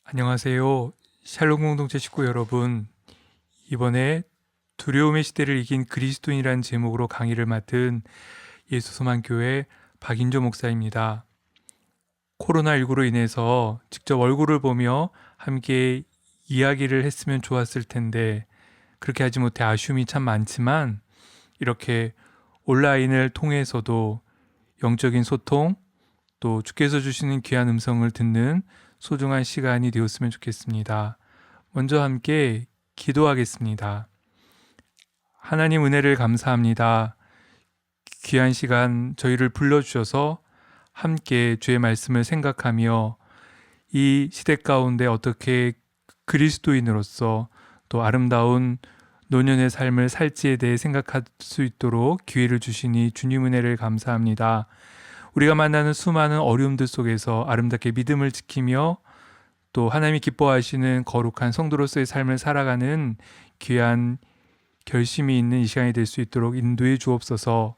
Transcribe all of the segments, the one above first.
안녕하세요. 샬롬 공동체 식구 여러분. 이번에 두려움의 시대를 이긴 그리스도인이라는 제목으로 강의를 맡은 예수소망교회 박인조 목사입니다. 코로나19로 인해서 직접 얼굴을 보며 함께 이야기를 했으면 좋았을 텐데 그렇게 하지 못해 아쉬움이 참 많지만 이렇게 온라인을 통해서도 영적인 소통 또 주께서 주시는 귀한 음성을 듣는 소중한 시간이 되었으면 좋겠습니다. 먼저 함께 기도하겠습니다. 하나님 은혜를 감사합니다. 귀한 시간 저희를 불러주셔서 함께 주의 말씀을 생각하며 이 시대 가운데 어떻게 그리스도인으로서 또 아름다운 노년의 삶을 살지에 대해 생각할 수 있도록 기회를 주시니 주님 은혜를 감사합니다. 우리가 만나는 수많은 어려움들 속에서 아름답게 믿음을 지키며 또 하나님이 기뻐하시는 거룩한 성도로서의 삶을 살아가는 귀한 결심이 있는 이 시간이 될 수 있도록 인도해 주옵소서.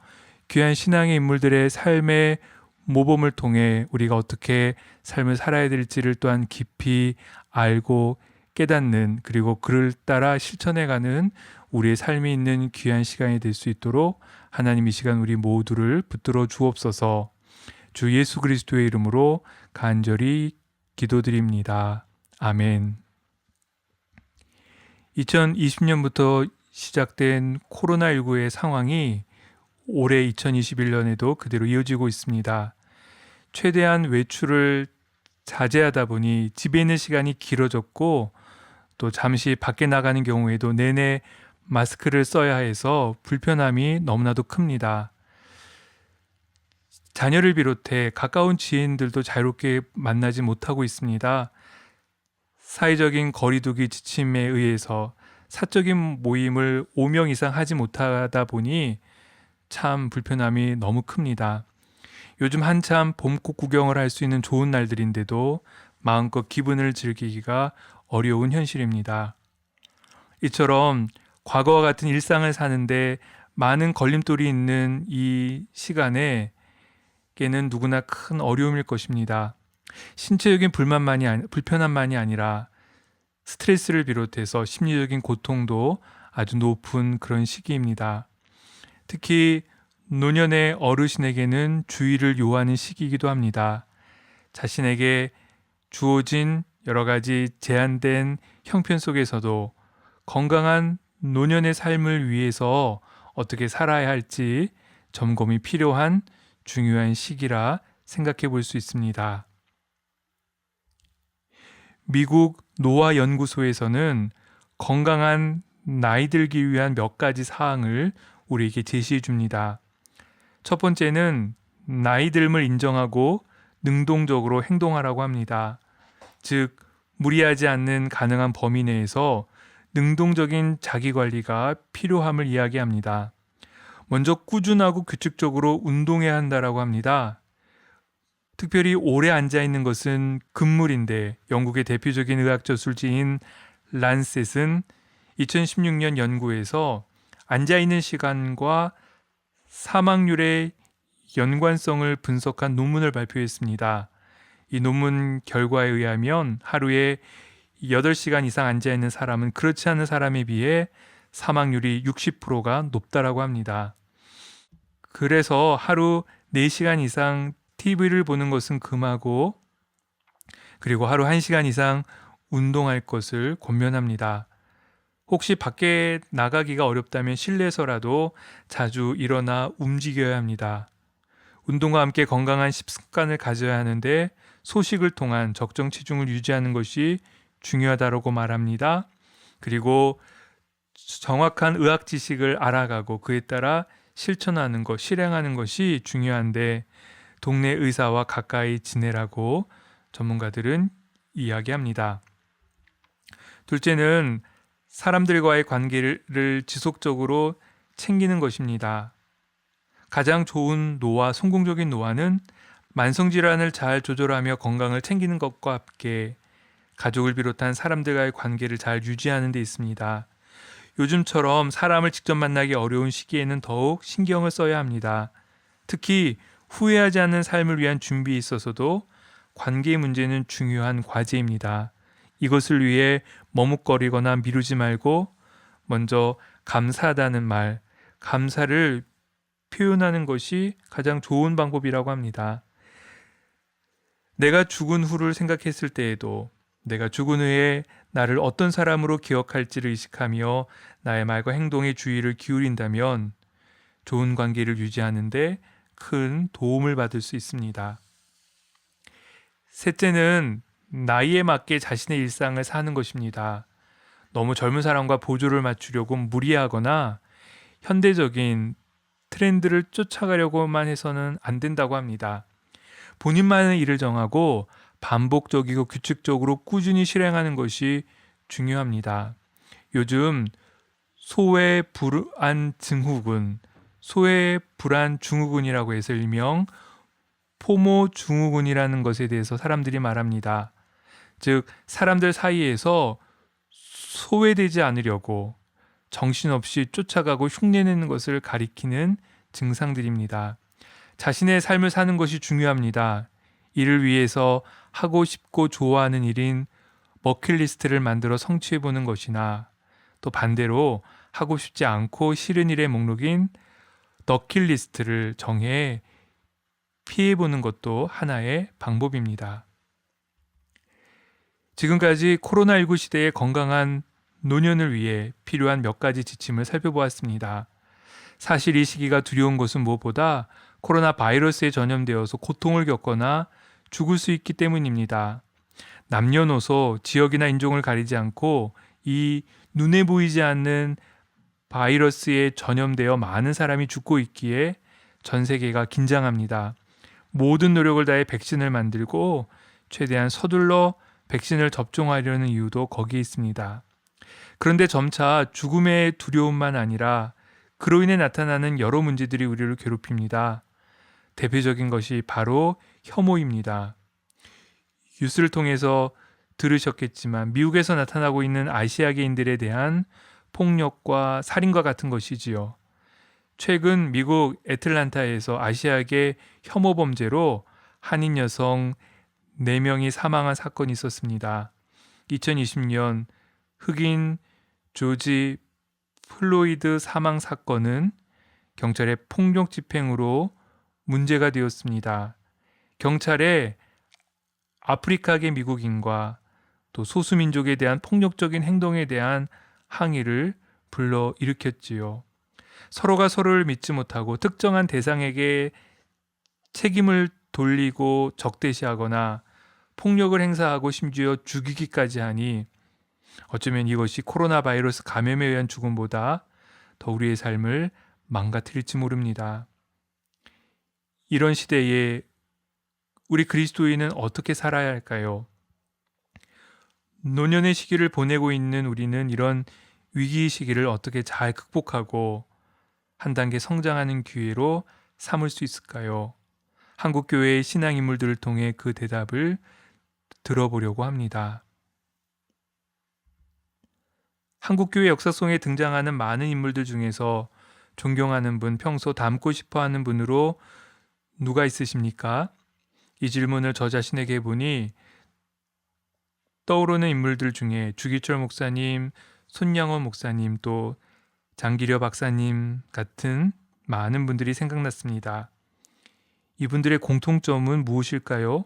귀한 신앙의 인물들의 삶의 모범을 통해 우리가 어떻게 삶을 살아야 될지를 또한 깊이 알고 깨닫는 그리고 그를 따라 실천해가는 우리의 삶이 있는 귀한 시간이 될 수 있도록 하나님 이 시간 우리 모두를 붙들어 주옵소서. 주 예수 그리스도의 이름으로 간절히 기도드립니다. 아멘. 2020년부터 시작된 코로나19의 상황이 올해 2021년에도 그대로 이어지고 있습니다. 최대한 외출을 자제하다 보니 집에 있는 시간이 길어졌고 또 잠시 밖에 나가는 경우에도 내내 마스크를 써야 해서 불편함이 너무나도 큽니다. 자녀를 비롯해 가까운 지인들도 자유롭게 만나지 못하고 있습니다. 사회적인 거리두기 지침에 의해서 사적인 모임을 5명 이상 하지 못하다 보니 참 불편함이 너무 큽니다. 요즘 한참 봄꽃 구경을 할 수 있는 좋은 날들인데도 마음껏 기분을 즐기기가 어려운 현실입니다. 이처럼 과거와 같은 일상을 사는데 많은 걸림돌이 있는 이 시간에 는 누구나 큰 어려움일 것입니다. 신체적인 불편함만이 아니라 스트레스를 비롯해서 심리적인 고통도 아주 높은 그런 시기입니다. 특히 노년의 어르신에게는 주의를 요하는 시기이기도 합니다. 자신에게 주어진 여러 가지 제한된 형편 속에서도 건강한 노년의 삶을 위해서 어떻게 살아야 할지 점검이 필요한 중요한 시기라 생각해 볼 수 있습니다. 미국 노화 연구소에서는 건강한 나이 들기 위한 몇 가지 사항을 우리에게 제시해 줍니다. 첫 번째는 나이 듦을 인정하고 능동적으로 행동하라고 합니다. 즉, 무리하지 않는 가능한 범위 내에서 능동적인 자기관리가 필요함을 이야기합니다. 먼저 꾸준하고 규칙적으로 운동해야 한다라고 합니다. 특별히 오래 앉아있는 것은 금물인데 영국의 대표적인 의학 저술지인 란셋은 2016년 연구에서 앉아있는 시간과 사망률의 연관성을 분석한 논문을 발표했습니다. 이 논문 결과에 의하면 하루에 8시간 이상 앉아있는 사람은 그렇지 않은 사람에 비해 사망률이 60%가 높다라고 합니다. 그래서 하루 4시간 이상 TV를 보는 것은 금하고 그리고 하루 1시간 이상 운동할 것을 권면합니다. 혹시 밖에 나가기가 어렵다면 실내에서라도 자주 일어나 움직여야 합니다. 운동과 함께 건강한 식습관을 가져야 하는데 소식을 통한 적정 체중을 유지하는 것이 중요하다고 말합니다. 그리고 정확한 의학 지식을 알아가고 그에 따라 실천하는 것, 실행하는 것이 중요한데 동네 의사와 가까이 지내라고 전문가들은 이야기합니다. 둘째는 사람들과의 관계를 지속적으로 챙기는 것입니다. 가장 좋은 노화, 성공적인 노화는 만성질환을 잘 조절하며 건강을 챙기는 것과 함께 가족을 비롯한 사람들과의 관계를 잘 유지하는 데 있습니다. 요즘처럼 사람을 직접 만나기 어려운 시기에는 더욱 신경을 써야 합니다. 특히 후회하지 않는 삶을 위한 준비에 있어서도 관계 문제는 중요한 과제입니다. 이것을 위해 머뭇거리거나 미루지 말고 먼저 감사하다는 말, 감사를 표현하는 것이 가장 좋은 방법이라고 합니다. 내가 죽은 후를 생각했을 때에도 내가 죽은 후에 나를 어떤 사람으로 기억할지를 의식하며 나의 말과 행동에 주의를 기울인다면 좋은 관계를 유지하는데 큰 도움을 받을 수 있습니다. 셋째는 나이에 맞게 자신의 일상을 사는 것입니다. 너무 젊은 사람과 보조를 맞추려고 무리하거나 현대적인 트렌드를 쫓아가려고만 해서는 안 된다고 합니다. 본인만의 일을 정하고 반복적이고 규칙적으로 꾸준히 실행하는 것이 중요합니다. 요즘 소외불안 증후군이라고 해서 일명 포모 증후군이라는 것에 대해서 사람들이 말합니다. 즉, 사람들 사이에서 소외되지 않으려고 정신없이 쫓아가고 흉내내는 것을 가리키는 증상들입니다. 자신의 삶을 사는 것이 중요합니다. 이를 위해서 하고 싶고 좋아하는 일인 버킷리스트를 만들어 성취해보는 것이나 또 반대로 하고 싶지 않고 싫은 일의 목록인 너킷리스트를 정해 피해보는 것도 하나의 방법입니다. 지금까지 코로나19 시대의 건강한 노년을 위해 필요한 몇 가지 지침을 살펴보았습니다. 사실 이 시기가 두려운 것은 무엇보다 코로나 바이러스에 전염되어서 고통을 겪거나 죽을 수 있기 때문입니다. 남녀노소, 지역이나 인종을 가리지 않고 이 눈에 보이지 않는 바이러스에 전염되어 많은 사람이 죽고 있기에 전 세계가 긴장합니다. 모든 노력을 다해 백신을 만들고 최대한 서둘러 백신을 접종하려는 이유도 거기에 있습니다. 그런데 점차 죽음의 두려움만 아니라 그로 인해 나타나는 여러 문제들이 우리를 괴롭힙니다. 대표적인 것이 바로 혐오입니다. 뉴스를 통해서 들으셨겠지만 미국에서 나타나고 있는 아시아계인들에 대한 폭력과 살인과 같은 것이지요. 최근 미국 애틀란타에서 아시아계 혐오 범죄로 한인 여성 4명이 사망한 사건이 있었습니다. 2020년 흑인 조지 플로이드 사망 사건은 경찰의 폭력 집행으로 문제가 되었습니다. 경찰에 아프리카계 미국인과 또 소수민족에 대한 폭력적인 행동에 대한 항의를 불러일으켰지요. 서로가 서로를 믿지 못하고 특정한 대상에게 책임을 돌리고 적대시하거나 폭력을 행사하고 심지어 죽이기까지 하니 어쩌면 이것이 코로나 바이러스 감염에 의한 죽음보다 더 우리의 삶을 망가뜨릴지 모릅니다. 이런 시대에 우리 그리스도인은 어떻게 살아야 할까요? 노년의 시기를 보내고 있는 우리는 이런 위기 시기를 어떻게 잘 극복하고 한 단계 성장하는 기회로 삼을 수 있을까요? 한국교회의 신앙인물들을 통해 그 대답을 들어보려고 합니다. 한국교회 역사 속에 등장하는 많은 인물들 중에서 존경하는 분, 평소 닮고 싶어하는 분으로 누가 있으십니까? 이 질문을 저 자신에게 해보니 떠오르는 인물들 중에 주기철 목사님, 손양원 목사님, 또 장기려 박사님 같은 많은 분들이 생각났습니다. 이분들의 공통점은 무엇일까요?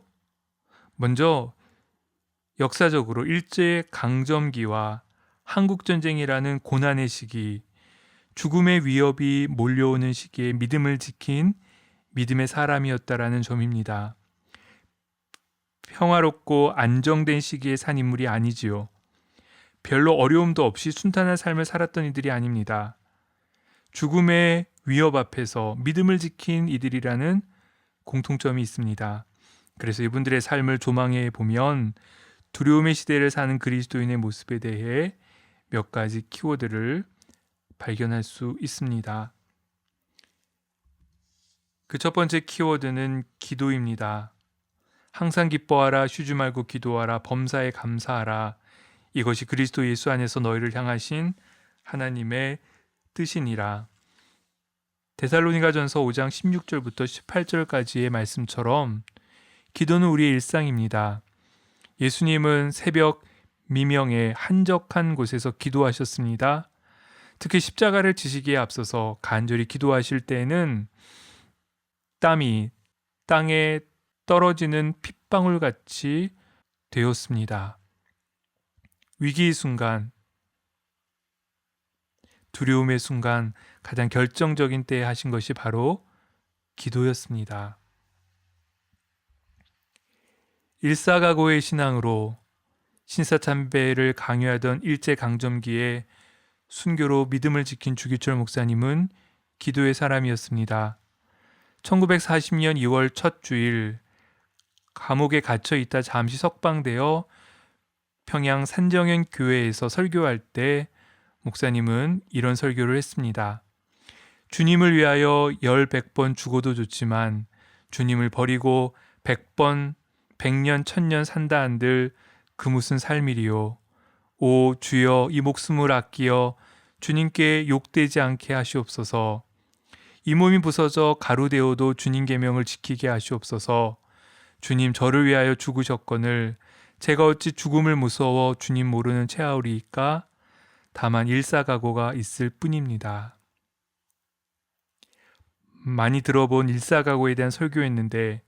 먼저 역사적으로 일제강점기와 한국전쟁이라는 고난의 시기, 죽음의 위협이 몰려오는 시기에 믿음을 지킨 믿음의 사람이었다라는 점입니다. 평화롭고 안정된 시기에 산 인물이 아니지요. 별로 어려움도 없이 순탄한 삶을 살았던 이들이 아닙니다. 죽음의 위협 앞에서 믿음을 지킨 이들이라는 공통점이 있습니다. 그래서 이분들의 삶을 조망해 보면 두려움의 시대를 사는 그리스도인의 모습에 대해 몇 가지 키워드를 발견할 수 있습니다. 그 첫 번째 키워드는 기도입니다. 항상 기뻐하라, 쉬지 말고 기도하라, 범사에 감사하라. 이것이 그리스도 예수 안에서 너희를 향하신 하나님의 뜻이니라. 데살로니가전서 5장 16절부터 18절까지의 말씀처럼 기도는 우리의 일상입니다. 예수님은 새벽 미명의 한적한 곳에서 기도하셨습니다. 특히 십자가를 지시기에 앞서서 간절히 기도하실 때에는 땀이 땅에 떨어지는 핏방울 같이 되었습니다. 위기의 순간, 두려움의 순간 가장 결정적인 때에 하신 것이 바로 기도였습니다. 일사각오의 신앙으로 신사참배를 강요하던 일제강점기에 순교로 믿음을 지킨 주기철 목사님은 기도의 사람이었습니다. 1940년 2월 첫 주일 감옥에 갇혀 있다 잠시 석방되어 평양 산정현 교회에서 설교할 때 목사님은 이런 설교를 했습니다. 주님을 위하여 100번 죽어도 좋지만 주님을 버리고 100번, 100년, 1000년 산다 한들 그 무슨 삶이리요. 오 주여 이 목숨을 아끼어 주님께 욕되지 않게 하시옵소서. 이 몸이 부서져 가루되어도 주님 계명을 지키게 하시옵소서. 주님 저를 위하여 죽으셨거늘 제가 어찌 죽음을 무서워 주님 모르는 채하오리이까. 다만 일사각오가 있을 뿐입니다. 많이 들어본 일사각오에 대한 설교였는데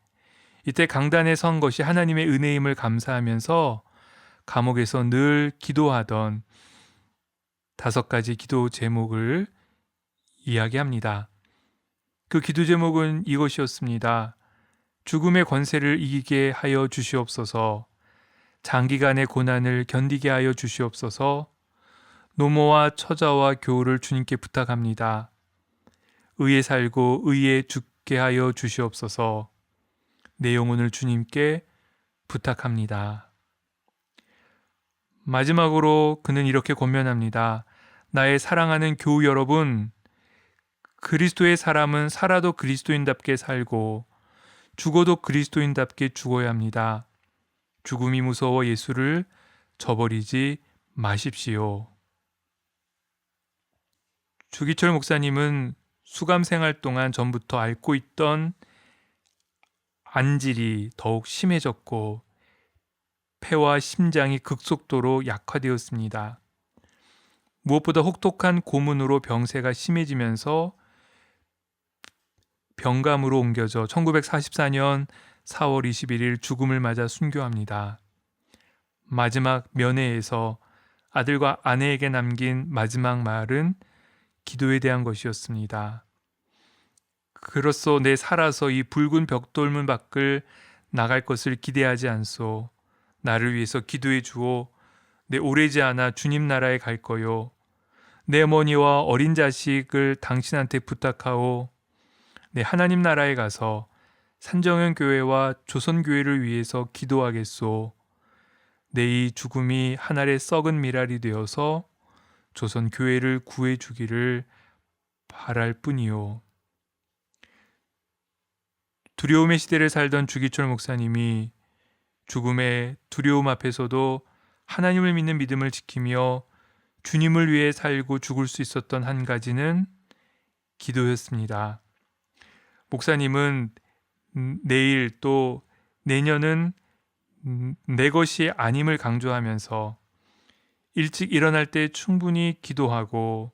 이때 강단에 선 것이 하나님의 은혜임을 감사하면서 감옥에서 늘 기도하던 5가지 기도 제목을 이야기합니다. 그 기도 제목은 이것이었습니다. 죽음의 권세를 이기게 하여 주시옵소서. 장기간의 고난을 견디게 하여 주시옵소서. 노모와 처자와 교우를 주님께 부탁합니다. 의에 살고 의에 죽게 하여 주시옵소서. 내 영혼을 주님께 부탁합니다. 마지막으로 그는 이렇게 권면합니다. 나의 사랑하는 교우 여러분, 그리스도의 사람은 살아도 그리스도인답게 살고 죽어도 그리스도인답게 죽어야 합니다. 죽음이 무서워 예수를 저버리지 마십시오. 주기철 목사님은 수감 생활 동안 전부터 앓고 있던 안질이 더욱 심해졌고 폐와 심장이 극속도로 약화되었습니다. 무엇보다 혹독한 고문으로 병세가 심해지면서 병감으로 옮겨져 1944년 4월 21일 죽음을 맞아 순교합니다. 마지막 면회에서 아들과 아내에게 남긴 마지막 말은 기도에 대한 것이었습니다. 그로써 내 살아서 이 붉은 벽돌문 밖을 나갈 것을 기대하지 않소. 나를 위해서 기도해 주오. 내 오래지 않아 주님 나라에 갈 거요. 내 어머니와 어린 자식을 당신한테 부탁하오. 내 하나님 나라에 가서 산정현 교회와 조선교회를 위해서 기도하겠소. 내 이 죽음이 하늘의 썩은 미랄이 되어서 조선교회를 구해 주기를 바랄 뿐이요. 두려움의 시대를 살던 주기철 목사님이 죽음의 두려움 앞에서도 하나님을 믿는 믿음을 지키며 주님을 위해 살고 죽을 수 있었던 한 가지는 기도였습니다. 목사님은 내일 또 내년은 내 것이 아님을 강조하면서 일찍 일어날 때 충분히 기도하고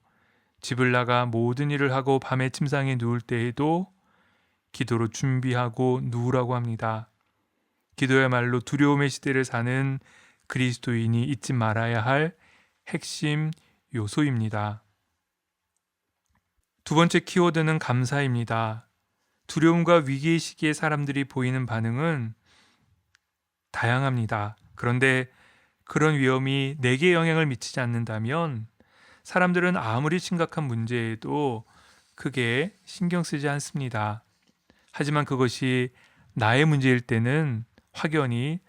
집을 나가 모든 일을 하고 밤에 침상에 누울 때에도 기도로 준비하고 누우라고 합니다. 기도야말로 두려움의 시대를 사는 그리스도인이 잊지 말아야 할 핵심 요소입니다. 두 번째 키워드는 감사입니다. 두려움과 위기의 시기에 사람들이 보이는 반응은 다양합니다. 그런데 그런 위험이 내게 영향을 미치지 않는다면 사람들은 아무리 심각한 문제에도 크게 신경 쓰지 않습니다. 하지만 그것이 나의 문제일 때는 확연히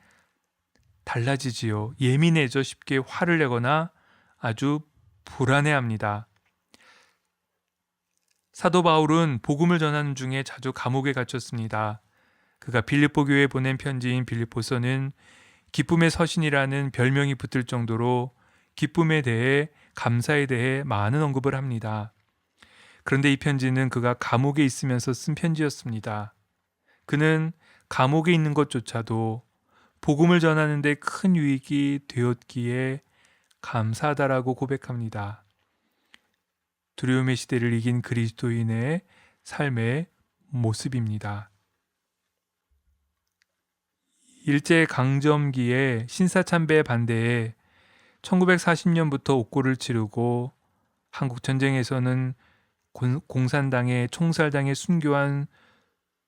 달라지지요. 예민해져 쉽게 화를 내거나 아주 불안해합니다. 사도 바울은 복음을 전하는 중에 자주 감옥에 갇혔습니다. 그가 빌립보 교회에 보낸 편지인 빌립보서는 기쁨의 서신이라는 별명이 붙을 정도로 기쁨에 대해 감사에 대해 많은 언급을 합니다. 그런데 이 편지는 그가 감옥에 있으면서 쓴 편지였습니다. 그는 감옥에 있는 것조차도 복음을 전하는 데 큰 유익이 되었기에 감사하다라고 고백합니다. 두려움의 시대를 이긴 그리스도인의 삶의 모습입니다. 일제강점기에 신사참배 반대에 1940년부터 옥고를 치르고 한국전쟁에서는 공산당의 총살당에 순교한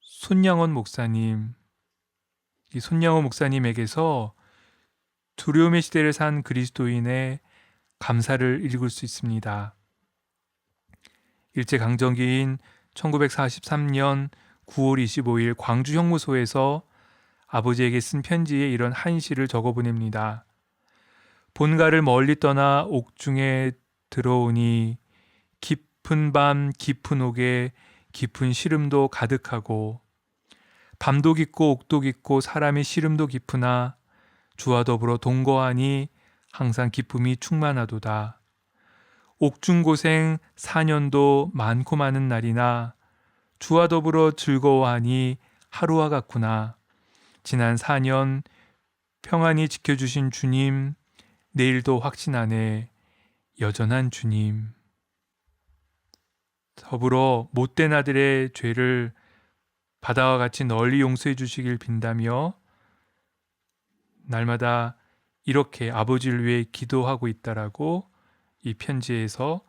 손양원 목사님, 이 손양원 목사님에게서 두려움의 시대를 산 그리스도인의 감사를 읽을 수 있습니다. 일제강점기인 1943년 9월 25일 광주 형무소에서 아버지에게 쓴 편지에 이런 한시를 적어 보냅니다. 본가를 멀리 떠나 옥중에 들어오니 깊은 밤 깊은 옥에 깊은 시름도 가득하고 밤도 깊고 옥도 깊고 사람의 시름도 깊으나 주와 더불어 동거하니 항상 기쁨이 충만하도다. 옥중고생 4년도 많고 많은 날이나 주와 더불어 즐거워하니 하루와 같구나. 지난 4년 평안히 지켜주신 주님, 내일도 확신하네. 여전한 주님. 더불어 못된 아들의 죄를 바다와 같이 널리 용서해 주시길 빈다며 날마다 이렇게 아버지를 위해 기도하고 있다라고 이 편지에서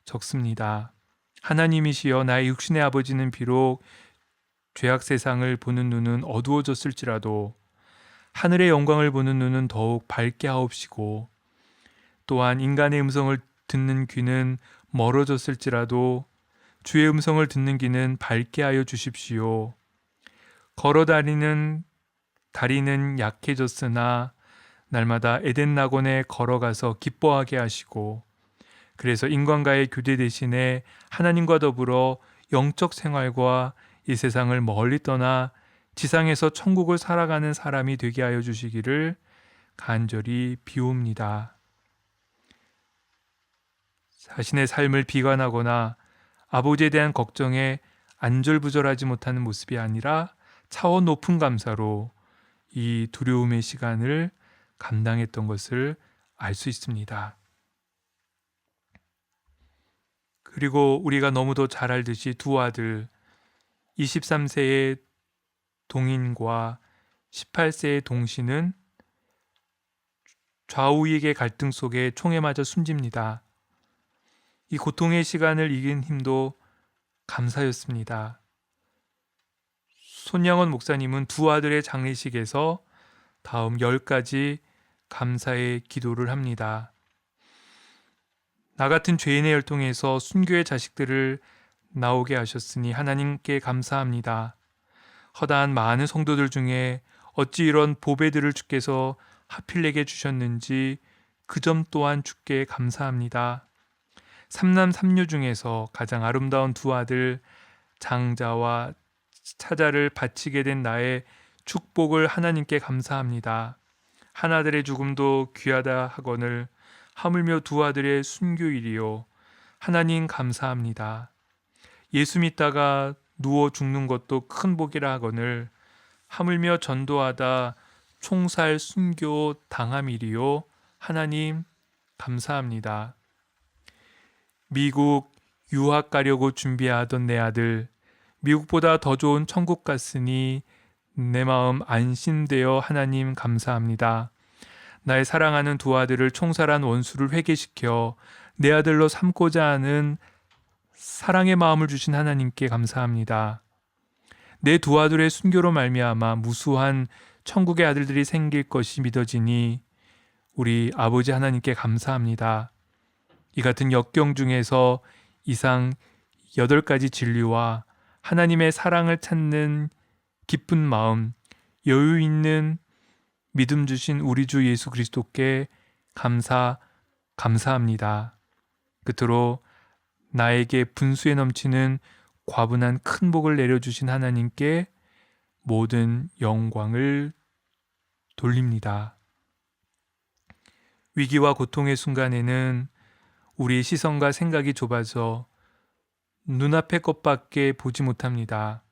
적습니다. 하나님이시여 나의 육신의 아버지는 비록 죄악 세상을 보는 눈은 어두워졌을지라도 하늘의 영광을 보는 눈은 더욱 밝게 하옵시고 또한 인간의 음성을 듣는 귀는 멀어졌을지라도 주의 음성을 듣는 귀는 밝게 하여 주십시오. 걸어다니는 다리는 약해졌으나 날마다 에덴 낙원에 걸어가서 기뻐하게 하시고 그래서 인간과의 교제 대신에 하나님과 더불어 영적 생활과 이 세상을 멀리 떠나 지상에서 천국을 살아가는 사람이 되게 하여 주시기를 간절히 비옵니다. 자신의 삶을 비관하거나 아버지에 대한 걱정에 안절부절하지 못하는 모습이 아니라 차원 높은 감사로 이 두려움의 시간을 감당했던 것을 알 수 있습니다. 그리고 우리가 너무도 잘 알듯이 두 아들 23세의 동인과 18세의 동신은 좌우익의 갈등 속에 총에 맞아 숨집니다. 이 고통의 시간을 이긴 힘도 감사였습니다. 손양원 목사님은 두 아들의 장례식에서 다음 10가지 감사의 기도를 합니다. 나 같은 죄인의 혈통에서 순교의 자식들을 나오게 하셨으니 하나님께 감사합니다. 허다한 많은 성도들 중에 어찌 이런 보배들을 주께서 하필 내게 주셨는지 그 점 또한 주께 감사합니다. 삼남 삼녀 중에서 가장 아름다운 두 아들 장자와 차자를 바치게 된 나의 축복을 하나님께 감사합니다. 하나들의 죽음도 귀하다 하거늘 하물며 두 아들의 순교일이요 하나님 감사합니다. 예수 믿다가 누워 죽는 것도 큰 복이라 하거늘 하물며 전도하다 총살 순교 당함이리요 하나님 감사합니다. 미국 유학 가려고 준비하던 내 아들 미국보다 더 좋은 천국 갔으니 내 마음 안심되어 하나님 감사합니다. 나의 사랑하는 두 아들을 총살한 원수를 회개시켜 내 아들로 삼고자 하는 사랑의 마음을 주신 하나님께 감사합니다. 내 두 아들의 순교로 말미암아 무수한 천국의 아들들이 생길 것이 믿어지니 우리 아버지 하나님께 감사합니다. 이 같은 역경 중에서 이상 8가지 진리와 하나님의 사랑을 찾는 기쁜 마음, 여유 있는 믿음 주신 우리 주 예수 그리스도께 감사합니다. 끝으로 나에게 분수에 넘치는 과분한 큰 복을 내려주신 하나님께 모든 영광을 돌립니다. 위기와 고통의 순간에는 우리의 시선과 생각이 좁아져 눈앞의 것밖에 보지 못합니다.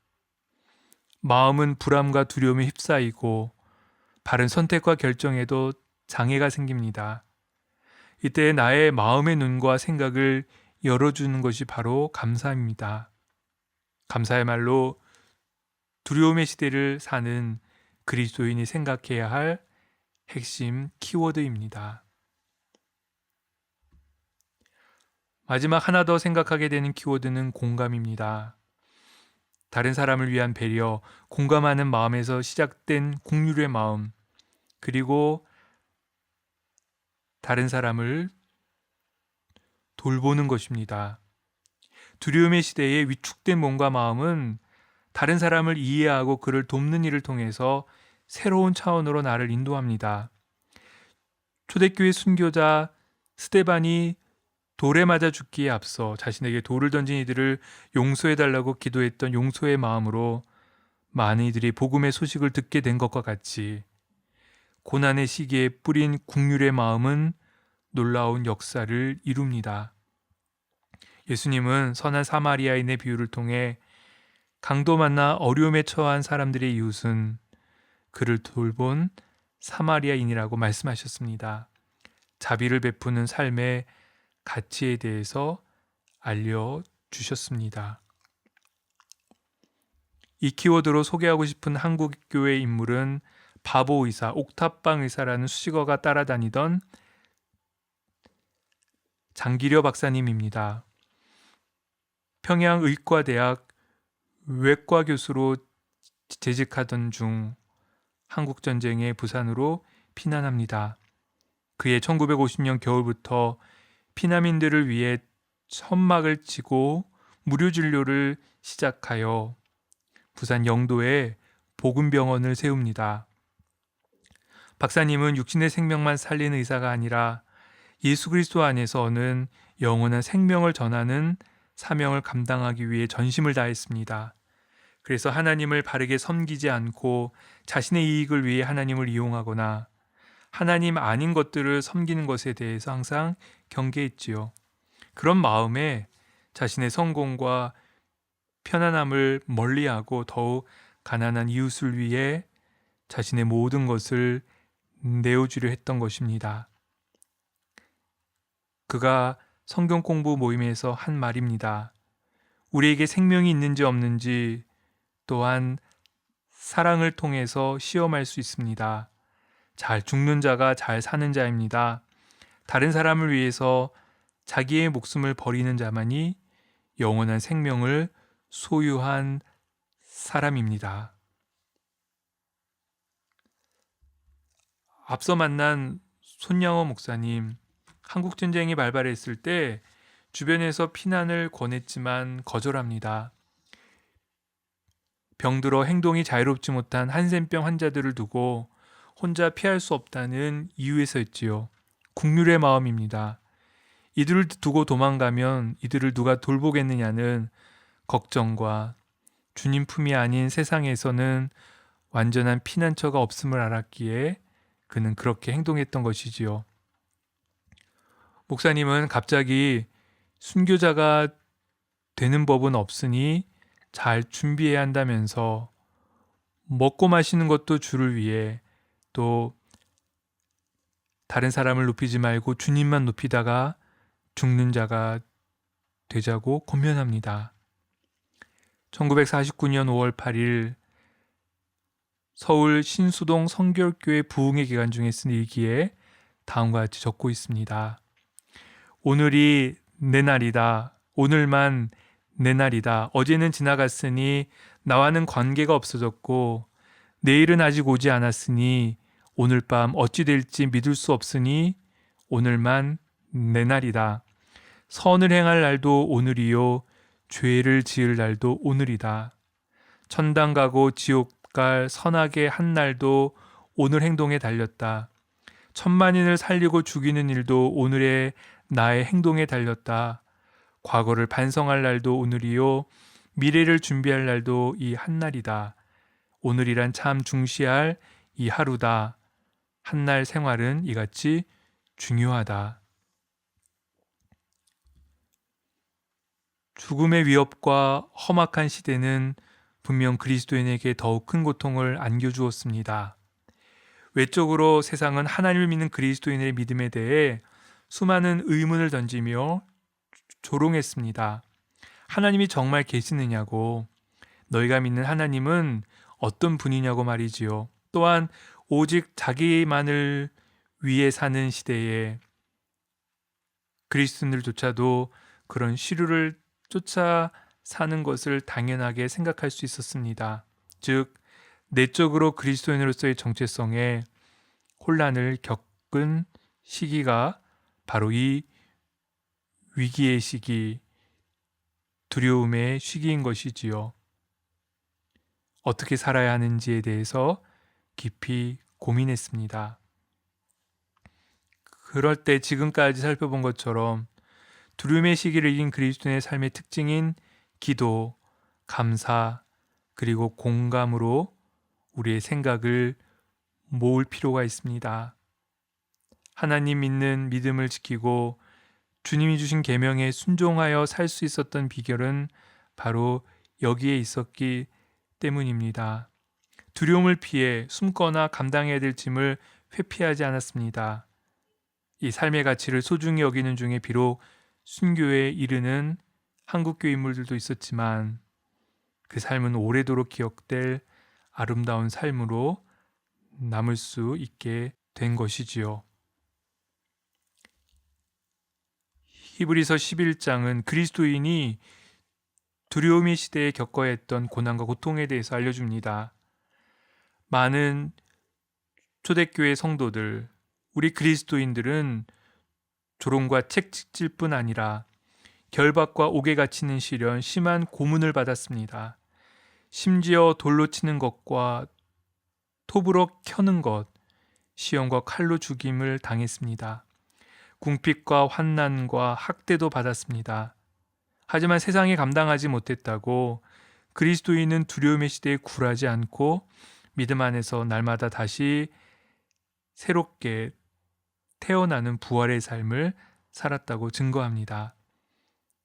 마음은 불안과 두려움에 휩싸이고 바른 선택과 결정에도 장애가 생깁니다. 이때 나의 마음의 눈과 생각을 열어주는 것이 바로 감사입니다. 감사야말로 두려움의 시대를 사는 그리스도인이 생각해야 할 핵심 키워드입니다. 마지막 하나 더 생각하게 되는 키워드는 공감입니다. 다른 사람을 위한 배려, 공감하는 마음에서 시작된 국률의 마음, 그리고 다른 사람을 돌보는 것입니다. 두려움의 시대에 위축된 몸과 마음은 다른 사람을 이해하고 그를 돕는 일을 통해서 새로운 차원으로 나를 인도합니다. 초대교회 순교자 스데반이 돌에 맞아 죽기에 앞서 자신에게 돌을 던진 이들을 용서해달라고 기도했던 용서의 마음으로 많은 이들이 복음의 소식을 듣게 된 것과 같이 고난의 시기에 뿌린 국률의 마음은 놀라운 역사를 이룹니다. 예수님은 선한 사마리아인의 비유를 통해 강도 만나 어려움에 처한 사람들의 이웃은 그를 돌본 사마리아인이라고 말씀하셨습니다. 자비를 베푸는 삶의 가치에 대해서 알려주셨습니다. 이 키워드로 소개하고 싶은 한국교회 인물은 바보 의사, 옥탑방 의사라는 수식어가 따라다니던 장기려 박사님입니다. 평양의과대학 외과 교수로 재직하던 중 한국전쟁의 부산으로 피난합니다. 그해 1950년 겨울부터 피난민들을 위해 천막을 치고 무료 진료를 시작하여 부산 영도에 복음병원을 세웁니다. 박사님은 육신의 생명만 살리는 의사가 아니라 예수 그리스도 안에서는 영원한 생명을 전하는 사명을 감당하기 위해 전심을 다했습니다. 그래서 하나님을 바르게 섬기지 않고 자신의 이익을 위해 하나님을 이용하거나 하나님 아닌 것들을 섬기는 것에 대해서 항상 경계했지요. 그런 마음에 자신의 성공과 편안함을 멀리하고 더욱 가난한 이웃을 위해 자신의 모든 것을 내어주려 했던 것입니다. 그가 성경 공부 모임에서 한 말입니다. 우리에게 생명이 있는지 없는지 또한 사랑을 통해서 시험할 수 있습니다. 잘 죽는 자가 잘 사는 자입니다. 다른 사람을 위해서 자기의 목숨을 버리는 자만이 영원한 생명을 소유한 사람입니다. 앞서 만난 손양호 목사님, 한국전쟁이 발발했을 때 주변에서 피난을 권했지만 거절합니다. 병들어 행동이 자유롭지 못한 한센병 환자들을 두고 혼자 피할 수 없다는 이유에서였지요. 국률의 마음입니다. 이들을 두고 도망가면 이들을 누가 돌보겠느냐는 걱정과 주님 품이 아닌 세상에서는 완전한 피난처가 없음을 알았기에 그는 그렇게 행동했던 것이지요. 목사님은 갑자기 순교자가 되는 법은 없으니 잘 준비해야 한다면서 먹고 마시는 것도 주를 위해 또 다른 사람을 높이지 말고 주님만 높이다가 죽는 자가 되자고 권면합니다. 1949년 5월 8일 서울 신수동 성결교회 부흥회 기간 중에 쓴 일기에 다음과 같이 적고 있습니다. 오늘이 내 날이다. 오늘만 내 날이다. 어제는 지나갔으니 나와는 관계가 없어졌고 내일은 아직 오지 않았으니 오늘 밤 어찌 될지 믿을 수 없으니 오늘만 내 날이다. 선을 행할 날도 오늘이요 죄를 지을 날도 오늘이다. 천당 가고 지옥 갈 선하게 한 날도 오늘 행동에 달렸다. 천만인을 살리고 죽이는 일도 오늘의 나의 행동에 달렸다. 과거를 반성할 날도 오늘이요 미래를 준비할 날도 이 한날이다. 오늘이란 참 중시할 이 하루다. 한날 생활은 이같이 중요하다. 죽음의 위협과 험악한 시대는 분명 그리스도인에게 더욱 큰 고통을 안겨주었습니다. 외적으로 세상은 하나님을 믿는 그리스도인의 믿음에 대해 수많은 의문을 던지며 조롱했습니다. 하나님이 정말 계시느냐고, 너희가 믿는 하나님은 어떤 분이냐고 말이지요. 또한 오직 자기만을 위해 사는 시대에 그리스도인들조차도 그런 시류를 쫓아 사는 것을 당연하게 생각할 수 있었습니다. 즉, 내적으로 그리스도인으로서의 정체성에 혼란을 겪은 시기가 바로 이 위기의 시기, 두려움의 시기인 것이지요. 어떻게 살아야 하는지에 대해서 깊이 고민했습니다. 그럴 때 지금까지 살펴본 것처럼 두려움의 시기를 이긴 그리스도인의 삶의 특징인 기도, 감사, 그리고 공감으로 우리의 생각을 모을 필요가 있습니다. 하나님 믿는 믿음을 지키고 주님이 주신 계명에 순종하여 살 수 있었던 비결은 바로 여기에 있었기 때문입니다. 두려움을 피해 숨거나 감당해야 될 짐을 회피하지 않았습니다. 이 삶의 가치를 소중히 여기는 중에 비록 순교에 이르는 한국교회 인물들도 있었지만 그 삶은 오래도록 기억될 아름다운 삶으로 남을 수 있게 된 것이지요. 히브리서 11장은 그리스도인이 두려움의 시대에 겪어야 했던 고난과 고통에 대해서 알려줍니다. 많은 초대교회 성도들, 우리 그리스도인들은 조롱과 책찍질 뿐 아니라 결박과 옥에 갇히는 시련, 심한 고문을 받았습니다. 심지어 돌로 치는 것과 톱으로 켜는 것, 시험과 칼로 죽임을 당했습니다. 궁핍과 환난과 학대도 받았습니다. 하지만 세상에 감당하지 못했다고 그리스도인은 두려움의 시대에 굴하지 않고 믿음 안에서 날마다 다시 새롭게 태어나는 부활의 삶을 살았다고 증거합니다.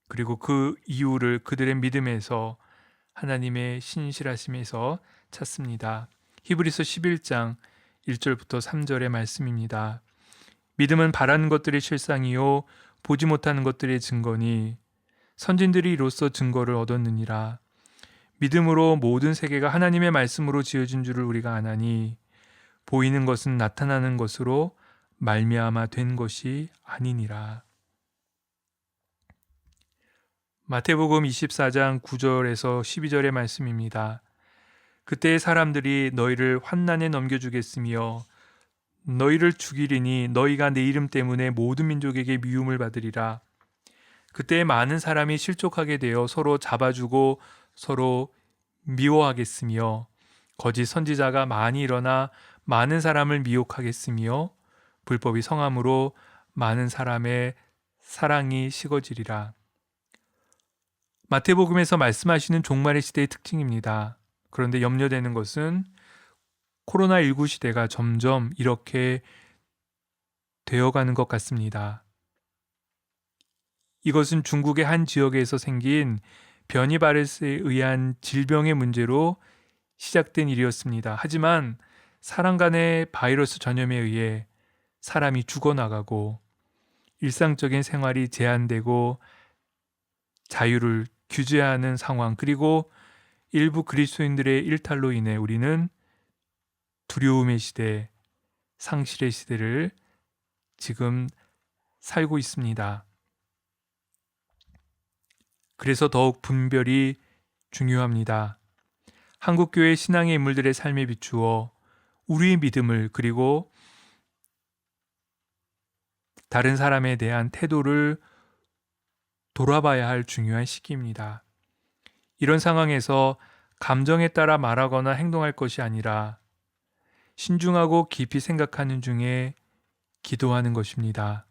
그리고 그 이유를 그들의 믿음에서, 하나님의 신실하심에서 찾습니다. 히브리서 11장 1절부터 3절의 말씀입니다. 믿음은 바라는 것들의 실상이요 보지 못하는 것들의 증거니 선진들이 이로써 증거를 얻었느니라. 믿음으로 모든 세계가 하나님의 말씀으로 지어진 줄을 우리가 아나니 보이는 것은 나타나는 것으로 말미암아 된 것이 아니니라. 마태복음 24장 9절에서 12절의 말씀입니다. 그때의 사람들이 너희를 환난에 넘겨주겠으며 너희를 죽이리니 너희가 내 이름 때문에 모든 민족에게 미움을 받으리라. 그때 많은 사람이 실족하게 되어 서로 잡아주고 서로 미워하겠으며 거짓 선지자가 많이 일어나 많은 사람을 미혹하겠으며 불법이 성함으로 많은 사람의 사랑이 식어지리라. 마태복음에서 말씀하시는 종말의 시대의 특징입니다. 그런데 염려되는 것은 코로나19 시대가 점점 이렇게 되어가는 것 같습니다. 이것은 중국의 한 지역에서 생긴 변이 바이러스에 의한 질병의 문제로 시작된 일이었습니다. 하지만 사람 간의 바이러스 전염에 의해 사람이 죽어나가고 일상적인 생활이 제한되고 자유를 규제하는 상황, 그리고 일부 그리스도인들의 일탈로 인해 우리는 두려움의 시대, 상실의 시대를 지금 살고 있습니다. 그래서 더욱 분별이 중요합니다. 한국교회 신앙의 인물들의 삶에 비추어 우리의 믿음을, 그리고 다른 사람에 대한 태도를 돌아봐야 할 중요한 시기입니다. 이런 상황에서 감정에 따라 말하거나 행동할 것이 아니라 신중하고 깊이 생각하는 중에 기도하는 것입니다.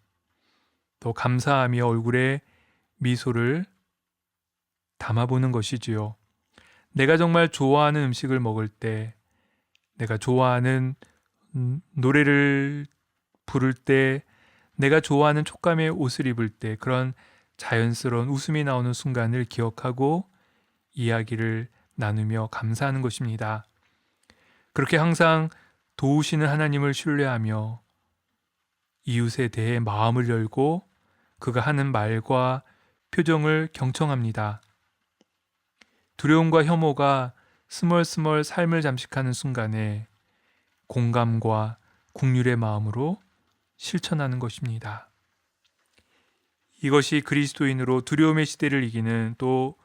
또 감사하며 얼굴에 미소를 담아보는 것이지요. 내가 정말 좋아하는 음식을 먹을 때, 내가 좋아하는 노래를 부를 때, 내가 좋아하는 촉감의 옷을 입을 때 그런 자연스러운 웃음이 나오는 순간을 기억하고 이야기를 나누며 감사하는 것입니다. 그렇게 항상 도우시는 하나님을 신뢰하며 이웃에 대해 마음을 열고 그가 하는 말과 표정을 경청합니다. 두려움과 혐오가 스멀스멀 삶을 잠식하는 순간에 공감과 국률의 마음으로 실천하는 것입니다. 이것이 그리스도인으로 두려움의 시대를 이기는, 또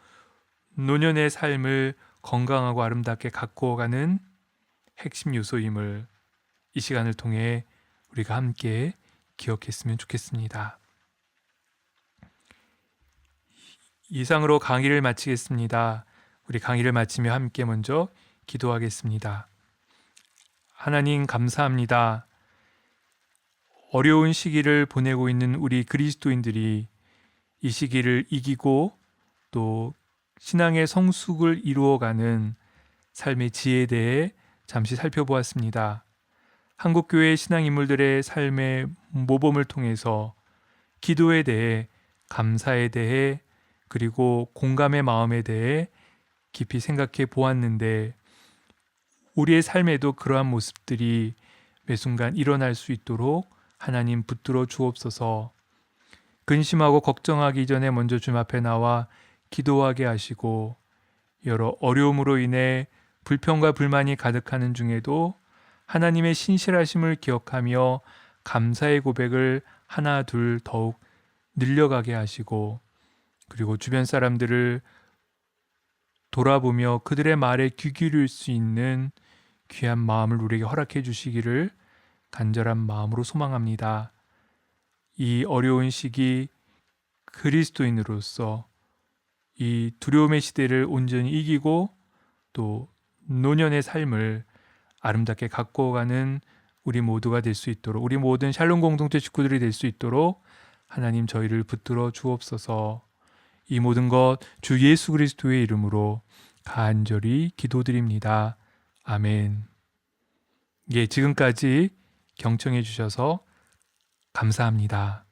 노년의 삶을 건강하고 아름답게 가꾸어가는 핵심 요소임을 이 시간을 통해 우리가 함께 기억했으면 좋겠습니다. 이상으로 강의를 마치겠습니다. 우리 강의를 마치며 함께 먼저 기도하겠습니다. 하나님 감사합니다. 어려운 시기를 보내고 있는 우리 그리스도인들이 이 시기를 이기고 또 신앙의 성숙을 이루어가는 삶의 지혜에 대해 잠시 살펴보았습니다. 한국교회 신앙인물들의 삶의 모범을 통해서 기도에 대해, 감사에 대해, 그리고 공감의 마음에 대해 깊이 생각해 보았는데, 우리의 삶에도 그러한 모습들이 매 순간 일어날 수 있도록 하나님 붙들어 주옵소서. 근심하고 걱정하기 전에 먼저 주님 앞에 나와 기도하게 하시고, 여러 어려움으로 인해 불평과 불만이 가득하는 중에도 하나님의 신실하심을 기억하며 감사의 고백을 하나 둘 더욱 늘려가게 하시고, 그리고 주변 사람들을 돌아보며 그들의 말에 귀 기울일 수 있는 귀한 마음을 우리에게 허락해 주시기를 간절한 마음으로 소망합니다. 이 어려운 시기 그리스도인으로서 이 두려움의 시대를 온전히 이기고 또 노년의 삶을 아름답게 가꾸어가는 우리 모두가 될 수 있도록, 우리 모든 샬롬 공동체 식구들이 될 수 있도록 하나님 저희를 붙들어 주옵소서. 이 모든 것 주 예수 그리스도의 이름으로 간절히 기도드립니다. 아멘. 예, 지금까지 경청해 주셔서 감사합니다.